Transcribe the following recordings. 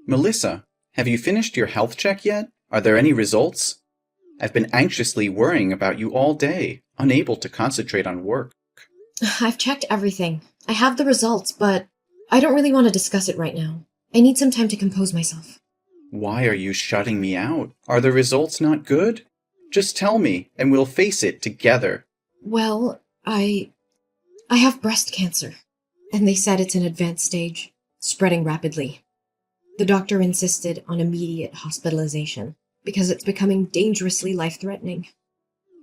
Melissa, have you finished your health check yet? Are there any results? I've been anxiously worrying about you all day, unable to concentrate on work. I've checked everything. I have the results, but I don't really want to discuss it right now. I need some time to compose myself. Why are you shutting me out? Are the results not good? Just tell me, and we'll face it together. Well, I have breast cancer, and they said it's an advanced stage, spreading rapidly. The doctor insisted on immediate hospitalization because it's becoming dangerously life-threatening.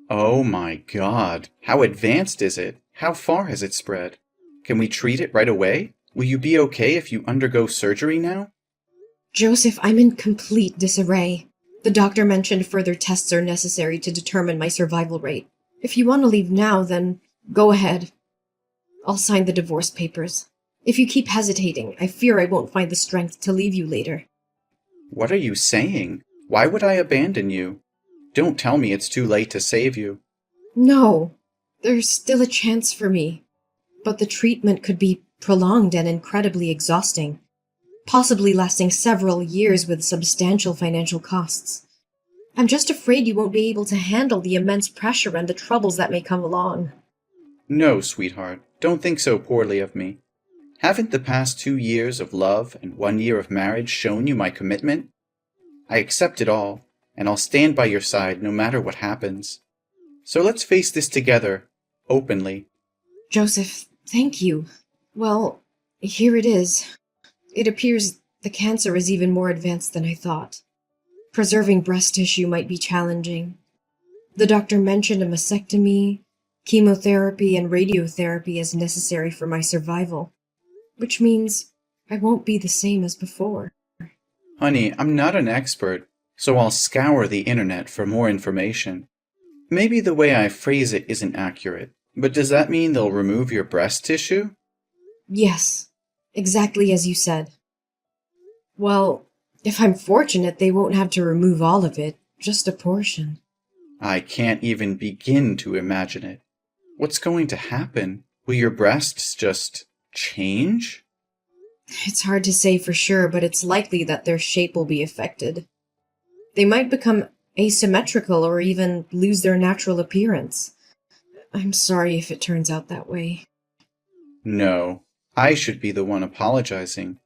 Oh my God. How advanced is it? How far has it spread? Can we treat it right away? Will you be okay if you undergo surgery now? Joseph, I'm in complete disarray. The doctor mentioned further tests are necessary to determine my survival rate. If you want to leave now, then go ahead. I'll sign the divorce papers. If you keep hesitating, I fear I won't find the strength to leave you later. What are you saying? Why would I abandon you? Don't tell me it's too late to save you. No, there's still a chance for me. But the treatment could be prolonged and incredibly exhausting, possibly lasting several years with substantial financial costs. I'm just afraid you won't be able to handle the immense pressure and the troubles that may come along. No, sweetheart, don't think so poorly of me. Haven't the past 2 years of love and 1 year of marriage shown you my commitment? I accept it all, and I'll stand by your side no matter what happens. So let's face this together, openly. Joseph, thank you. Well, here it is. It appears the cancer is even more advanced than I thought. Preserving breast tissue might be challenging. The doctor mentioned a mastectomy, chemotherapy, and radiotherapy as necessary for my survival, which means I won't be the same as before. Honey, I'm not an expert, so I'll scour the internet for more information. Maybe the way I phrase it isn't accurate, but does that mean they'll remove your breast tissue? Yes, exactly as you said. Well, if I'm fortunate, they won't have to remove all of it, just a portion. I can't even begin to imagine it. What's going to happen? Will your breasts just change? It's hard to say for sure, but it's likely that their shape will be affected. They might become asymmetrical or even lose their natural appearance. I'm sorry if it turns out that way. No, I should be the one apologizing.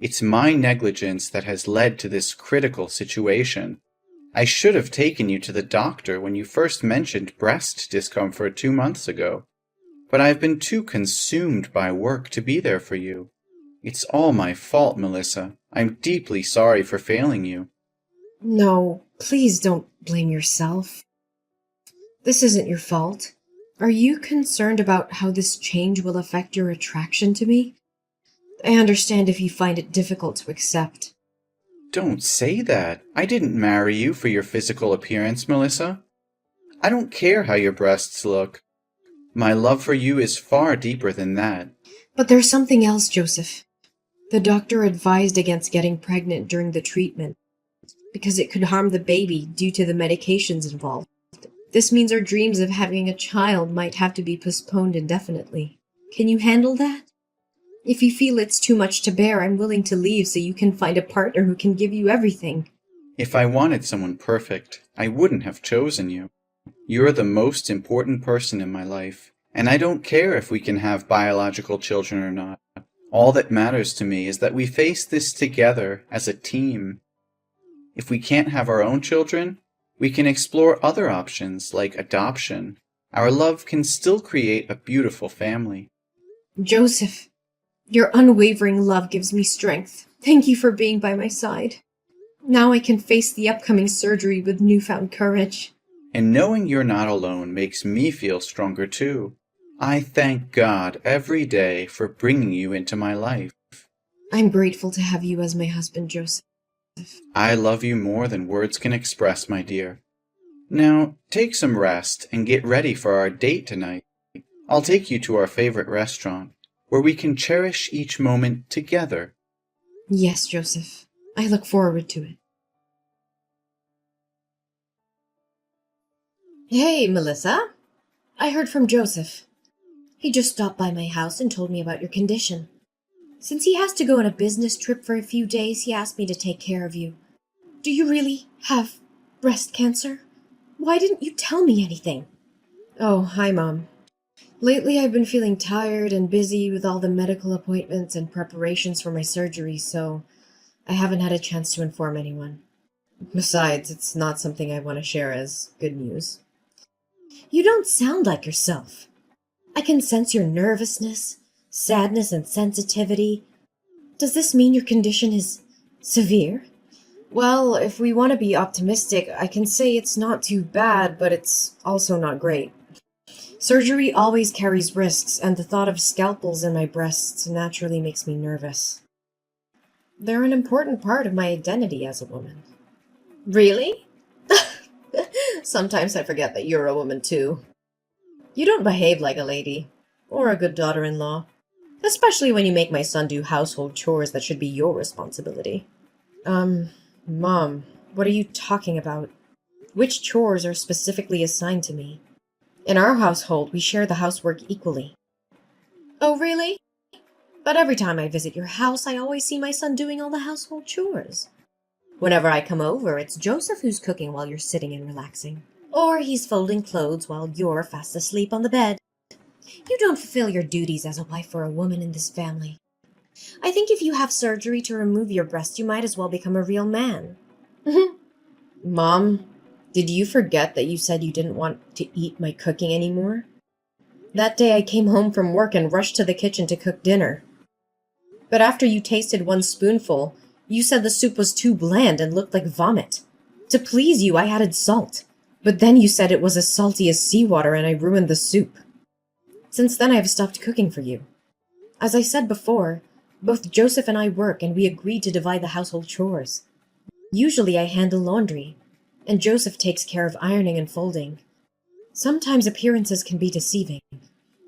It's my negligence that has led to this critical situation. I should have taken you to the doctor when you first mentioned breast discomfort 2 months ago, but I've been too consumed by work to be there for you. It's all my fault, Melissa. I'm deeply sorry for failing you. No, please don't blame yourself. This isn't your fault. Are you concerned about how this change will affect your attraction to me? I understand if you find it difficult to accept. Don't say that. I didn't marry you for your physical appearance, Melissa. I don't care how your breasts look. My love for you is far deeper than that. But there's something else, Joseph. The doctor advised against getting pregnant during the treatment because it could harm the baby due to the medications involved. This means our dreams of having a child might have to be postponed indefinitely. Can you handle that? If you feel it's too much to bear, I'm willing to leave so you can find a partner who can give you everything. If I wanted someone perfect, I wouldn't have chosen you. You're the most important person in my life, and I don't care if we can have biological children or not. All that matters to me is that we face this together as a team. If we can't have our own children, we can explore other options like adoption. Our love can still create a beautiful family. Joseph, your unwavering love gives me strength. Thank you for being by my side. Now I can face the upcoming surgery with newfound courage. And knowing you're not alone makes me feel stronger too. I thank God every day for bringing you into my life. I'm grateful to have you as my husband, Joseph. I love you more than words can express, my dear. Now, take some rest and get ready for our date tonight. I'll take you to our favorite restaurant, where we can cherish each moment together. Yes, Joseph. I look forward to it. Hey, Melissa. I heard from Joseph. He just stopped by my house and told me about your condition. Since he has to go on a business trip for a few days, he asked me to take care of you. Do you really have breast cancer? Why didn't you tell me anything? Oh, hi, Mom. Lately, I've been feeling tired and busy with all the medical appointments and preparations for my surgery, so I haven't had a chance to inform anyone. Besides, it's not something I want to share as good news. You don't sound like yourself. I can sense your nervousness, sadness, and sensitivity. Does this mean your condition is severe? Well, if we want to be optimistic, I can say it's not too bad, but it's also not great. Surgery always carries risks, and the thought of scalpels in my breasts naturally makes me nervous. They're an important part of my identity as a woman. Really? Sometimes I forget that you're a woman too. You don't behave like a lady, or a good daughter-in-law, especially when you make my son do household chores that should be your responsibility. Mom, what are you talking about? Which chores are specifically assigned to me? In our household, we share the housework equally. Oh, really? But every time I visit your house, I always see my son doing all the household chores. Whenever I come over, it's Joseph who's cooking while you're sitting and relaxing. Or he's folding clothes while you're fast asleep on the bed. You don't fulfill your duties as a wife or a woman in this family. I think if you have surgery to remove your breast, you might as well become a real man. Mom, did you forget that you said you didn't want to eat my cooking anymore? That day I came home from work and rushed to the kitchen to cook dinner. But after you tasted one spoonful, you said the soup was too bland and looked like vomit. To please you, I added salt. But then you said it was as salty as seawater and I ruined the soup. Since then I have stopped cooking for you. As I said before, both Joseph and I work and we agreed to divide the household chores. Usually I handle laundry, and Joseph takes care of ironing and folding. Sometimes appearances can be deceiving.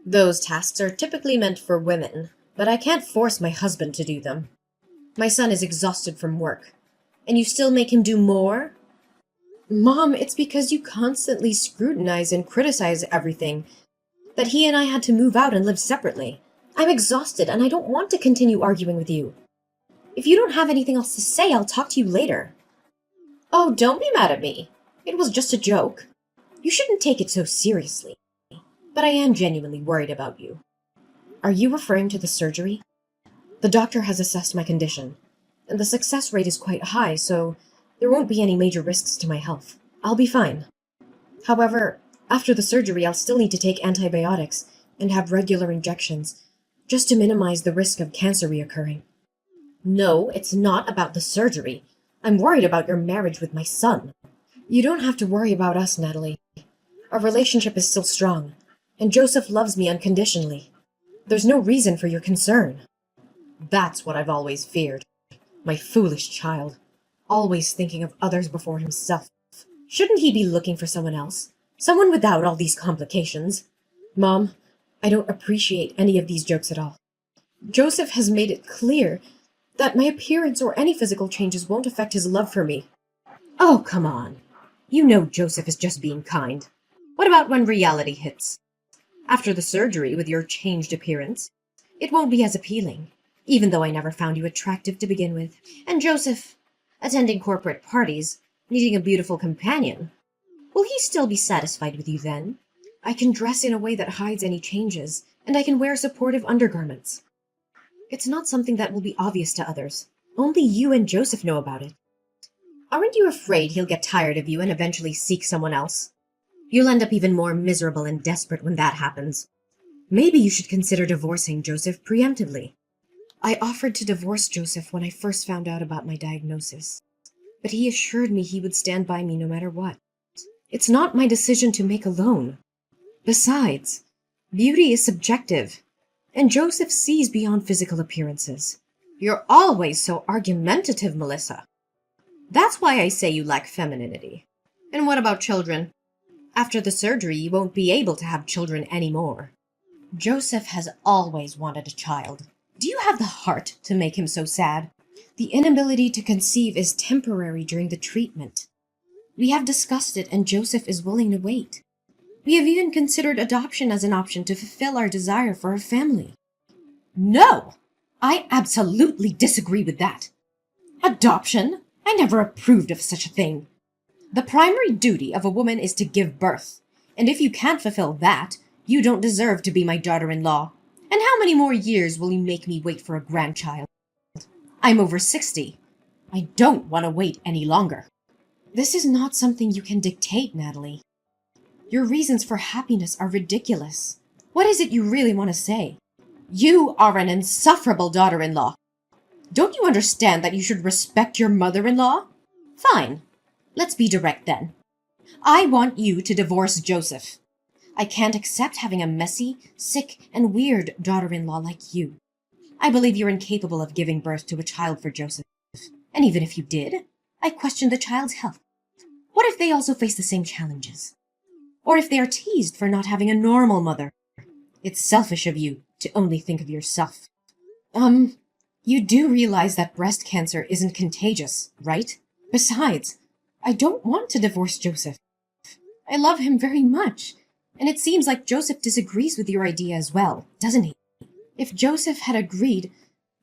Those tasks are typically meant for women, but I can't force my husband to do them. My son is exhausted from work, and you still make him do more? Mom, it's because you constantly scrutinize and criticize everything that he and I had to move out and live separately. I'm exhausted, and I don't want to continue arguing with you. If you don't have anything else to say, I'll talk to you later. Oh, don't be mad at me. It was just a joke. You shouldn't take it so seriously. But I am genuinely worried about you. Are you referring to the surgery? The doctor has assessed my condition, and the success rate is quite high, so there won't be any major risks to my health. I'll be fine. However, after the surgery, I'll still need to take antibiotics and have regular injections, just to minimize the risk of cancer reoccurring. No, it's not about the surgery. I'm worried about your marriage with my son. You don't have to worry about us, Natalie. Our relationship is still strong, and Joseph loves me unconditionally. There's no reason for your concern. That's what I've always feared. My foolish child, always thinking of others before himself. Shouldn't he be looking for someone else? Someone without all these complications? Mom, I don't appreciate any of these jokes at all. Joseph has made it clear that my appearance or any physical changes won't affect his love for me. Oh, come on. You know Joseph is just being kind. What about when reality hits? After the surgery, with your changed appearance, it won't be as appealing, even though I never found you attractive to begin with. And Joseph, attending corporate parties, needing a beautiful companion. Will he still be satisfied with you then? I can dress in a way that hides any changes, and I can wear supportive undergarments. It's not something that will be obvious to others. Only you and Joseph know about it. Aren't you afraid he'll get tired of you and eventually seek someone else? You'll end up even more miserable and desperate when that happens. Maybe you should consider divorcing Joseph preemptively. I offered to divorce Joseph when I first found out about my diagnosis, but he assured me he would stand by me no matter what. It's not my decision to make alone. Besides, beauty is subjective, and Joseph sees beyond physical appearances. You're always so argumentative, Melissa. That's why I say you lack femininity. And what about children? After the surgery, you won't be able to have children anymore. Joseph has always wanted a child. Do you have the heart to make him so sad? The inability to conceive is temporary during the treatment. We have discussed it, and Joseph is willing to wait. We have even considered adoption as an option to fulfill our desire for a family. No! I absolutely disagree with that. Adoption? I never approved of such a thing. The primary duty of a woman is to give birth, and if you can't fulfill that, you don't deserve to be my daughter-in-law. And how many more years will you make me wait for a grandchild? I'm over 60. I don't want to wait any longer. This is not something you can dictate, Natalie. Your reasons for happiness are ridiculous. What is it you really want to say? You are an insufferable daughter-in-law. Don't you understand that you should respect your mother-in-law? Fine. Let's be direct then. I want you to divorce Joseph. I can't accept having a messy, sick, and weird daughter-in-law like you. I believe you're incapable of giving birth to a child for Joseph. And even if you did, I question the child's health. What if they also face the same challenges? Or if they are teased for not having a normal mother? It's selfish of you to only think of yourself. You do realize that breast cancer isn't contagious, right? Besides, I don't want to divorce Joseph. I love him very much, and it seems like Joseph disagrees with your idea as well, doesn't he? If Joseph had agreed,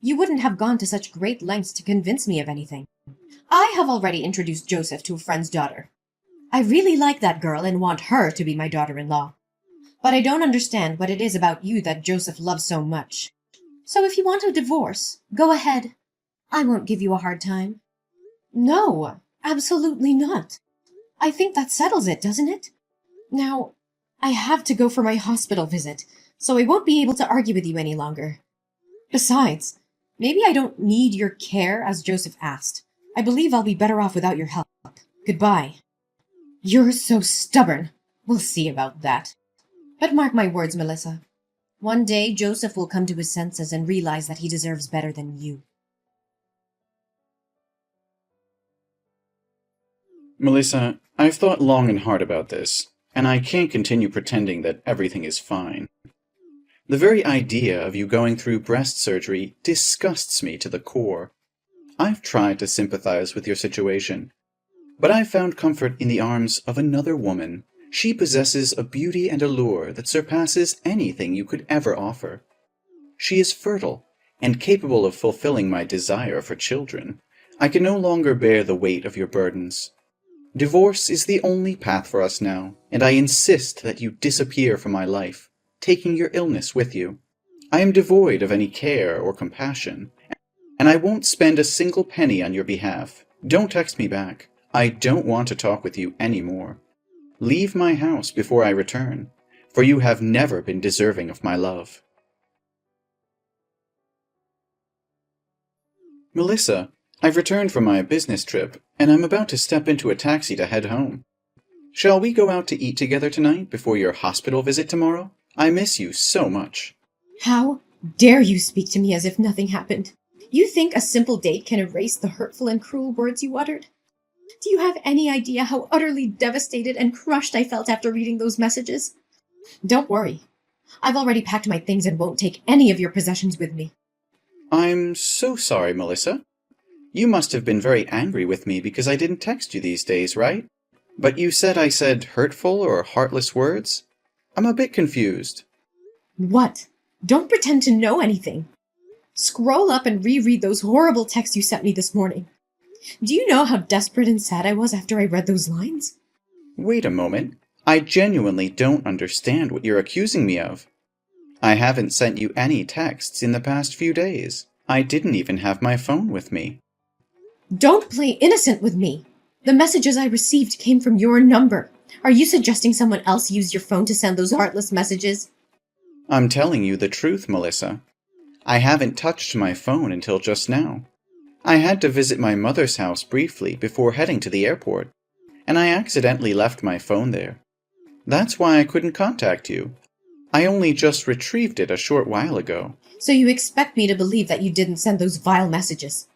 you wouldn't have gone to such great lengths to convince me of anything. I have already introduced Joseph to a friend's daughter. I really like that girl and want her to be my daughter-in-law. But I don't understand what it is about you that Joseph loves so much. So if you want a divorce, go ahead. I won't give you a hard time. No, absolutely not. I think that settles it, doesn't it? Now, I have to go for my hospital visit, so I won't be able to argue with you any longer. Besides, maybe I don't need your care as Joseph asked. I believe I'll be better off without your help. Goodbye. You're so stubborn. We'll see about that. But mark my words, Melissa. One day Joseph will come to his senses and realize that he deserves better than you. Melissa, I've thought long and hard about this, and I can't continue pretending that everything is fine. The very idea of you going through breast surgery disgusts me to the core. I've tried to sympathize with your situation, but I've found comfort in the arms of another woman. She possesses a beauty and allure that surpasses anything you could ever offer. She is fertile and capable of fulfilling my desire for children. I can no longer bear the weight of your burdens. Divorce is the only path for us now, and I insist that you disappear from my life, taking your illness with you. I am devoid of any care or compassion, and I won't spend a single penny on your behalf. Don't text me back. I don't want to talk with you anymore. Leave my house before I return, for you have never been deserving of my love. Melissa, I've returned from my business trip, and I'm about to step into a taxi to head home. Shall we go out to eat together tonight before your hospital visit tomorrow? I miss you so much. How dare you speak to me as if nothing happened? You think a simple date can erase the hurtful and cruel words you uttered? Do you have any idea how utterly devastated and crushed I felt after reading those messages? Don't worry. I've already packed my things and won't take any of your possessions with me. I'm so sorry, Melissa. You must have been very angry with me because I didn't text you these days, right? But you said I said hurtful or heartless words? I'm a bit confused. What? Don't pretend to know anything. Scroll up and reread those horrible texts you sent me this morning. Do you know how desperate and sad I was after I read those lines? Wait a moment. I genuinely don't understand what you're accusing me of. I haven't sent you any texts in the past few days. I didn't even have my phone with me. Don't play innocent with me. The messages I received came from your number. Are you suggesting someone else used your phone to send those heartless messages? I'm telling you the truth, Melissa. I haven't touched my phone until just now. I had to visit my mother's house briefly before heading to the airport, and I accidentally left my phone there. That's why I couldn't contact you. I only just retrieved it a short while ago. So you expect me to believe that you didn't send those vile messages?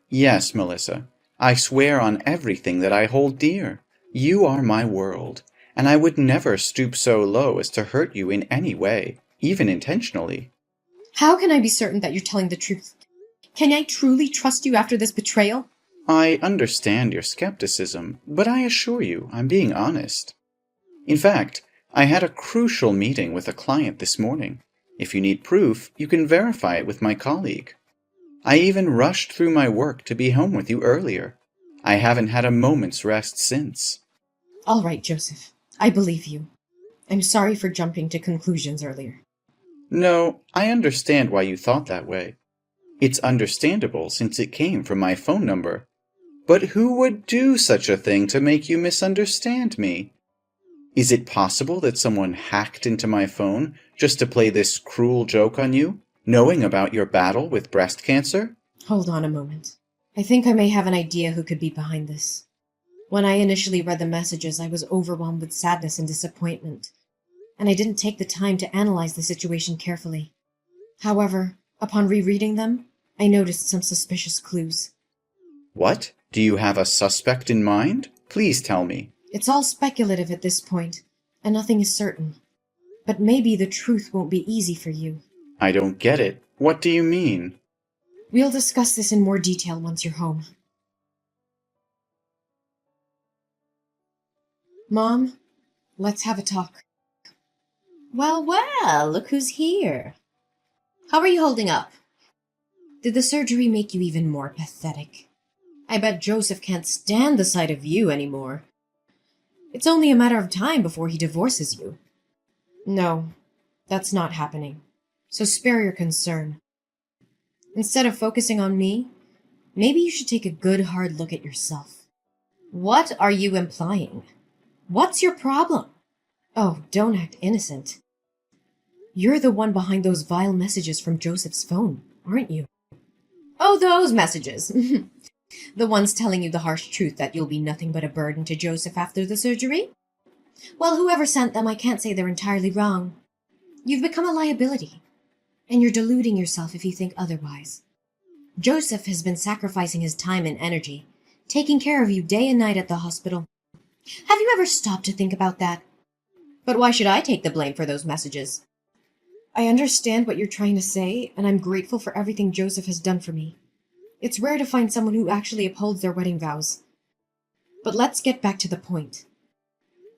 Yes, Melissa. I swear on everything that I hold dear. You are my world, and I would never stoop so low as to hurt you in any way, even intentionally. How can I be certain that you're telling the truth? Can I truly trust you after this betrayal? I understand your skepticism, but I assure you I'm being honest. In fact, I had a crucial meeting with a client this morning. If you need proof, you can verify it with my colleague. I even rushed through my work to be home with you earlier. I haven't had a moment's rest since. All right, Joseph. I believe you. I'm sorry for jumping to conclusions earlier. No, I understand why you thought that way. It's understandable since it came from my phone number. But who would do such a thing to make you misunderstand me? Is it possible that someone hacked into my phone just to play this cruel joke on you, knowing about your battle with breast cancer? Hold on a moment. I think I may have an idea who could be behind this. When I initially read the messages, I was overwhelmed with sadness and disappointment, and I didn't take the time to analyze the situation carefully. However, upon rereading them, I noticed some suspicious clues. What? Do you have a suspect in mind? Please tell me. It's all speculative at this point, and nothing is certain. But maybe the truth won't be easy for you. I don't get it. What do you mean? We'll discuss this in more detail once you're home. Mom, let's have a talk. Well, look who's here. How are you holding up? Did the surgery make you even more pathetic? I bet Joseph can't stand the sight of you anymore. It's only a matter of time before he divorces you. No, that's not happening. So spare your concern. Instead of focusing on me, maybe you should take a good hard look at yourself. What are you implying? What's your problem? Oh, don't act innocent. You're the one behind those vile messages from Joseph's phone, aren't you? Oh, those messages. The ones telling you the harsh truth that you'll be nothing but a burden to Joseph after the surgery? Well, whoever sent them, I can't say they're entirely wrong. You've become a liability, and you're deluding yourself if you think otherwise. Joseph has been sacrificing his time and energy, taking care of you day and night at the hospital. Have you ever stopped to think about that? But why should I take the blame for those messages? I understand what you're trying to say, and I'm grateful for everything Joseph has done for me. It's rare to find someone who actually upholds their wedding vows. But let's get back to the point.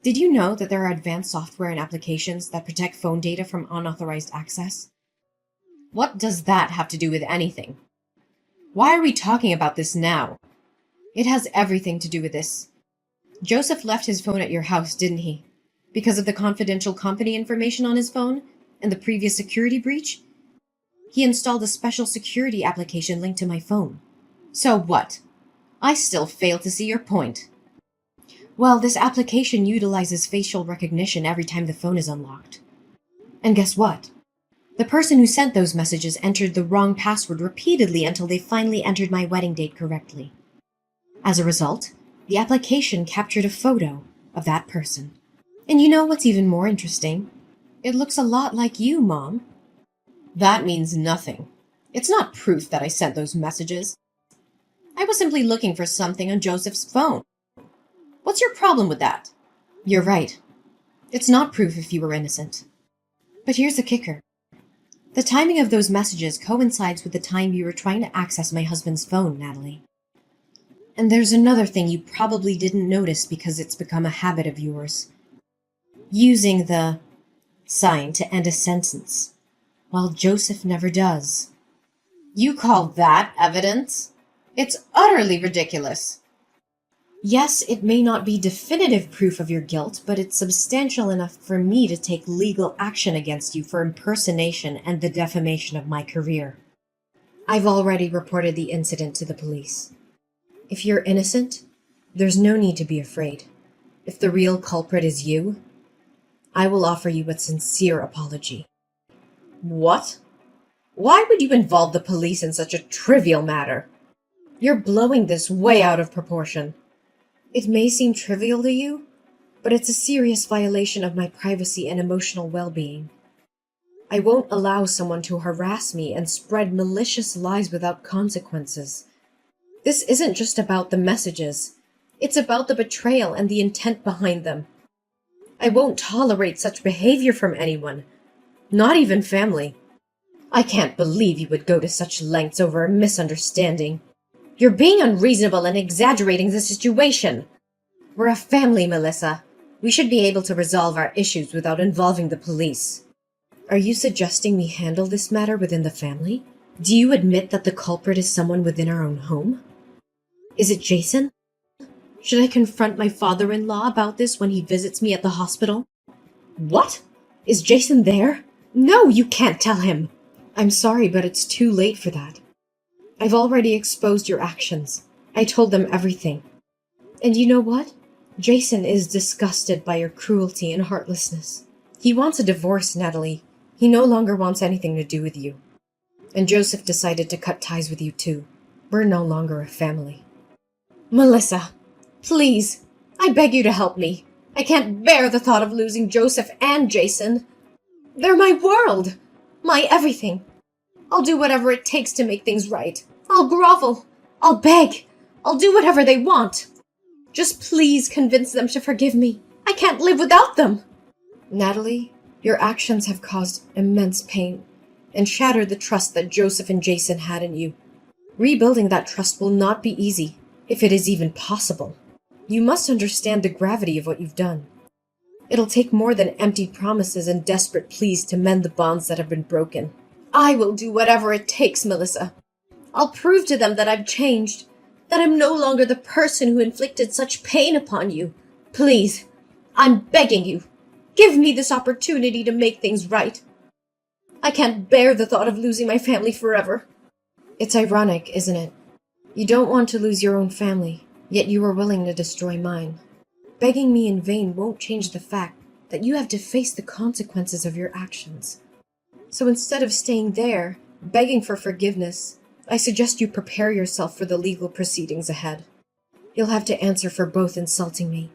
Did you know that there are advanced software and applications that protect phone data from unauthorized access? What does that have to do with anything? Why are we talking about this now? It has everything to do with this. Joseph left his phone at your house, didn't he? Because of the confidential company information on his phone and the previous security breach? He installed a special security application linked to my phone. So what? I still fail to see your point. Well, this application utilizes facial recognition every time the phone is unlocked. And guess what? The person who sent those messages entered the wrong password repeatedly until they finally entered my wedding date correctly. As a result, the application captured a photo of that person. And you know what's even more interesting? It looks a lot like you, Mom. That means nothing. It's not proof that I sent those messages. I was simply looking for something on Joseph's phone. What's your problem with that? You're right. It's not proof if you were innocent. But here's the kicker. The timing of those messages coincides with the time you were trying to access my husband's phone, Natalie. And there's another thing you probably didn't notice because it's become a habit of yours. Using the sign to end a sentence, while Joseph never does. You call that evidence? It's utterly ridiculous. Yes, it may not be definitive proof of your guilt, but it's substantial enough for me to take legal action against you for impersonation and the defamation of my career. I've already reported the incident to the police. If you're innocent, there's no need to be afraid. If the real culprit is you, I will offer you a sincere apology. What? Why would you involve the police in such a trivial matter? You're blowing this way out of proportion. It may seem trivial to you, but it's a serious violation of my privacy and emotional well-being. I won't allow someone to harass me and spread malicious lies without consequences. This isn't just about the messages. It's about the betrayal and the intent behind them. I won't tolerate such behavior from anyone, not even family. I can't believe you would go to such lengths over a misunderstanding. You're being unreasonable and exaggerating the situation. We're a family, Melissa. We should be able to resolve our issues without involving the police. Are you suggesting we handle this matter within the family? Do you admit that the culprit is someone within our own home? Is it Jason? Should I confront my father-in-law about this when he visits me at the hospital? What? Is Jason there? No, you can't tell him! I'm sorry, but it's too late for that. I've already exposed your actions. I told them everything. And you know what? Jason is disgusted by your cruelty and heartlessness. He wants a divorce, Natalie. He no longer wants anything to do with you. And Joseph decided to cut ties with you too. We're no longer a family. Melissa, please, I beg you to help me. I can't bear the thought of losing Joseph and Jason. They're my world, my everything. I'll do whatever it takes to make things right. I'll grovel. I'll beg. I'll do whatever they want. Just please convince them to forgive me. I can't live without them. Natalie, your actions have caused immense pain and shattered the trust that Joseph and Jason had in you. Rebuilding that trust will not be easy, if it is even possible. You must understand the gravity of what you've done. It'll take more than empty promises and desperate pleas to mend the bonds that have been broken. I will do whatever it takes, Melissa. I'll prove to them that I've changed, that I'm no longer the person who inflicted such pain upon you. Please, I'm begging you, give me this opportunity to make things right. I can't bear the thought of losing my family forever. It's ironic, isn't it? You don't want to lose your own family, yet you are willing to destroy mine. Begging me in vain won't change the fact that you have to face the consequences of your actions. So instead of staying there, begging for forgiveness, I suggest you prepare yourself for the legal proceedings ahead. You'll have to answer for both insulting me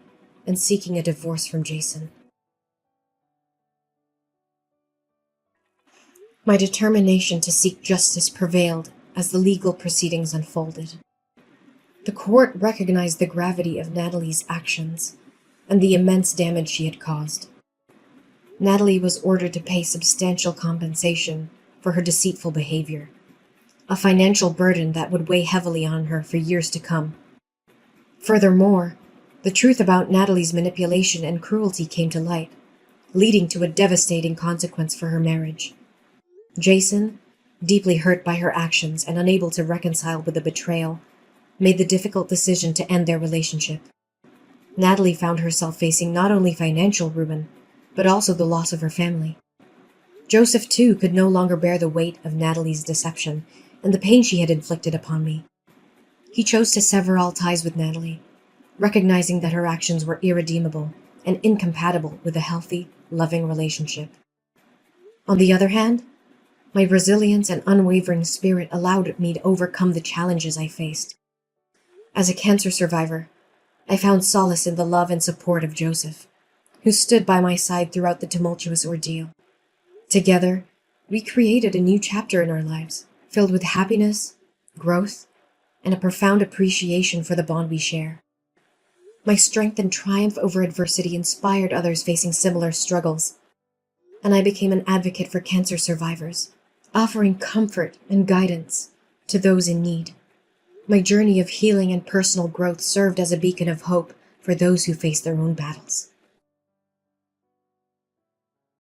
and seeking a divorce from Jason. My determination to seek justice prevailed as the legal proceedings unfolded. The court recognized the gravity of Natalie's actions and the immense damage she had caused. Natalie was ordered to pay substantial compensation for her deceitful behavior, a financial burden that would weigh heavily on her for years to come. Furthermore, the truth about Natalie's manipulation and cruelty came to light, leading to a devastating consequence for her marriage. Jason, deeply hurt by her actions and unable to reconcile with the betrayal, made the difficult decision to end their relationship. Natalie found herself facing not only financial ruin, but also the loss of her family. Joseph, too, could no longer bear the weight of Natalie's deception and the pain she had inflicted upon me. He chose to sever all ties with Natalie, recognizing that her actions were irredeemable and incompatible with a healthy, loving relationship. On the other hand, my resilience and unwavering spirit allowed me to overcome the challenges I faced. As a cancer survivor, I found solace in the love and support of Joseph, who stood by my side throughout the tumultuous ordeal. Together, we created a new chapter in our lives, filled with happiness, growth, and a profound appreciation for the bond we share. My strength and triumph over adversity inspired others facing similar struggles, and I became an advocate for cancer survivors, offering comfort and guidance to those in need. My journey of healing and personal growth served as a beacon of hope for those who face their own battles.